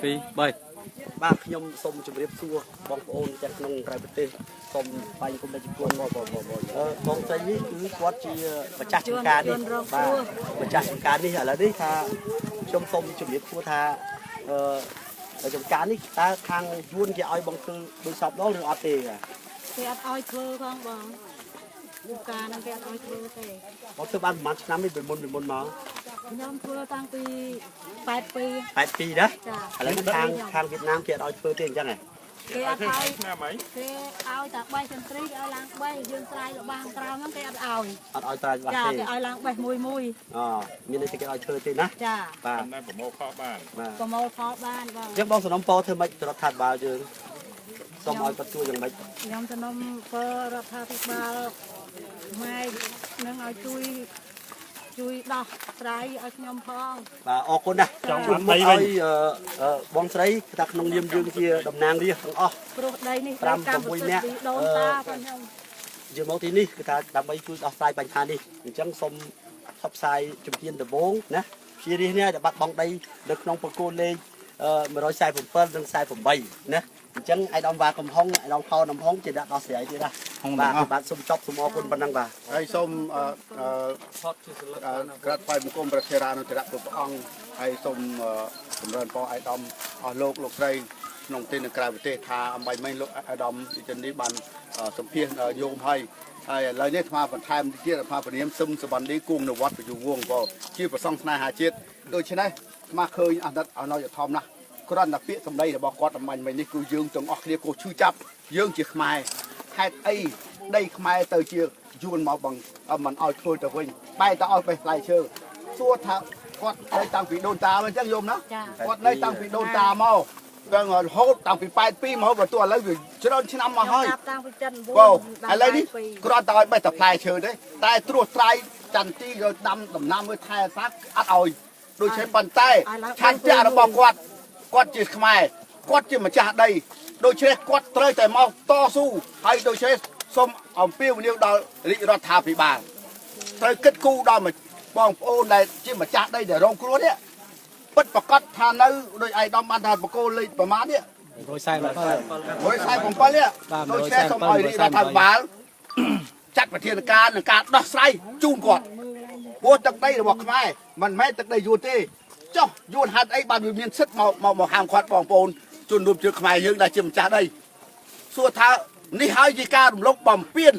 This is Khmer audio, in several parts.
ពី3បាទខ្ញុំសូមជម្រាបសួរបងប្អូនจากក្នុងក្រៅប្រទេសសូមបាញ់គុំប្រជាជនបងស្រីនេះគឺគាត់ជាម្ចាស់ចំការនេះបាទម្ចាស់ចំការនេះឥឡូវនេះថាខ្ញុំសូមជម្រាបសួរថាចំការនេះតើខាងយួនគេឲ្យបងធ្វើដូចសពដល់ឬអត់ទេគេអត់ឲ្យធ្វើផងបងចំការហ្នឹងគេអត់ឲ្យធ្វើទេបងធ្វើបានប្រហែលឆ្នាំនេះពីមុនមកខ្ញុំធ្វើតាំងពី82ណាឥឡូវខាងវៀតណាមគេអត់ឲ្យធ្វើទេអញ្ចឹងហ៎គេអត់ឲ្យឆ្នាំអីគេឲ្យតែបេះចន្ទ្រីឲ្យឡើងបេះយើងត្រាយលបាំងក្រោមហ្នឹងគេអត់ឲ្យត្រាយលបាំងទេចាគេឲ្យឡើងបេះមួយមានន័យថាគេឲ្យធ្វើទេណាចាបាទប្រមូលខុសបានប្រមូលខុសបានបងអញ្ចឹងបងសំណុំពរធ្វើម៉េចរដ្ឋាភិបាលយើងសូមឲ្យគាត់ជួយយ៉ាងម៉េចខ្ញុំសំណុំពររដ្ឋាភិបាលម៉ែនឹងឲ្យជួយដោះស្រាយឲ្យខ្ញុំផងបាទអរគុណណាស់ចង់ឲ្យបងស្រីថាក្នុងនាមយើងជាតំណាងរាស្ត្រទាំងអស់ព្រោះដីនេះ5-6នាក់ដូនតាផងខ្ញុំយើងមកទីនេះគឺថាដើម្បីជួយដោះស្រាយបញ្ហានេះអញ្ចឹងសូមផ្សព្វផ្សាយជំហានដំបូងណាជារាជនេះដែលបាត់បង់ដីនៅក្នុងបកគោលេខ147និង48ណាអញ្ចឹងឯកឧត្តមវ៉ាកំហុងឯកឧត្តមខោដំហុងជាអ្នកដោះស្រាយទៀតណាបាទសូមចប់សូមអរគុណប៉ុណ្ណឹងបាទហើយសូមក្រាបថ្វាយបង្គំព្រះសេរានុត្តរព្រះអង្គហើយសូមចម្រើនពរឯកឧត្តមអស់លោកស្រីក្នុងទីនៅក្រៅប្រទេសថាអំបីមិញលោកឯកឧត្តមជំនាញបានសម្ភាសយោមហើយឥឡូវនេះអាត្មាបន្ថែមទៀតអាត្មាព្រាមសឹមសវណ្ឌីគង់នៅវត្តប្រយុវងបងជាប្រសងស្នេហាជាតិដូច្នេះអាត្មាឃើញអណិតអណោយធម្មណាស់គ្រាន់តែពាក្យសម្ដីរបស់គាត់អំបញ្ញមិញនេះគឺយើងទាំងអស់គ្នាគោឈឺចាប់យើងជាខ្មែរហេតុអីដីខ្មែរទៅជាយួនមកបងមិនឲ្យធ្វើទៅវិញបែរទៅឲ្យបេះផ្លែឈើសួរថាគាត់នៅតាំងពីដូនតាមកអញ្ចឹងយំណាគាត់នៅតាំងពីដូនតាមកដល់រហូតតាំងពី82មកបើទោះឥឡូវវាច្រើនឆ្នាំមកហើយតាំងពីចិន9បងឥឡូវនេះគ្រាន់តែឲ្យបេះតែផ្លែឈើទេតែត្រួសត្រាយចន្ទទីយកដាំដំណាំមើលថែសាក់អត់ឲ្យដូចជាប៉ុន្តែឆន្ទៈរបស់គាត់ជាខ្មែរគាត់ជាម្ចាស់ដីដូច្នេះគាត់ត្រូវតែមកតស៊ូហើយដូច្នេះសូមអំពាវនាវដល់រាជរដ្ឋាភិបាលត្រូវគិតគូរដល់បងប្អូនដែលជាម្ចាស់ដីដែលរងគ្រោះនេះពិតប្រកបថានៅដោយឯកឧត្តមបានថាបកគោលេខប្រមាណនេះ147នេះដូច្នេះសូមឲ្យរាជរដ្ឋាភិបាលចាត់វិធានការនឹងការដោះស្រាយជូនគាត់ព្រោះទឹកដីរបស់ខ្មែរមិនមែនទឹកដីយួនទេចុះយួនហេតុអីបានវាមានសិទ្ធមកហាមឃាត់បងប្អូនជនរួមជាតិខ្មែរយើងដែលជាម្ចាស់ដីសួរថានេះហើយជាការរំលោភបំពាន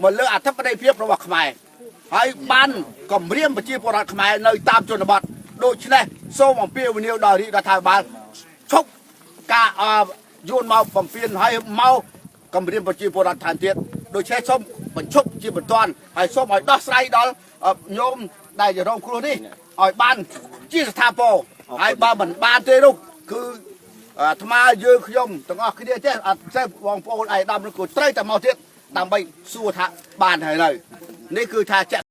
មកលើអធិបតេយ្យភាពរបស់ខ្មែរហើយបានគម្រាមប្រជាពលរដ្ឋខ្មែរនៅតាមជនបទដូច្នេះសូមអំពាវនាវដល់រាជរដ្ឋាភិបាលឈប់ការយួនមកបំពានហើយមកគម្រាមប្រជាពលរដ្ឋថែមទៀតដូច្នេះសូមបញ្ឈប់ជាបន្ទាន់ហើយសូមឲ្យដោះស្រាយដល់ញោមដែលរងគ្រោះនេះឲ្យបានជាស្ថាពរហើយបើមិនបានទេនោះគឺអាត្មាយើងខ្ញុំទាំងអស់គ្នាចេះអត់ចេះបងប្អូនឯកឧត្តមនោះក៏ត្រូវតែមកទៀតដើម្បីសួរថាបានហើយនៅនេះគឺថា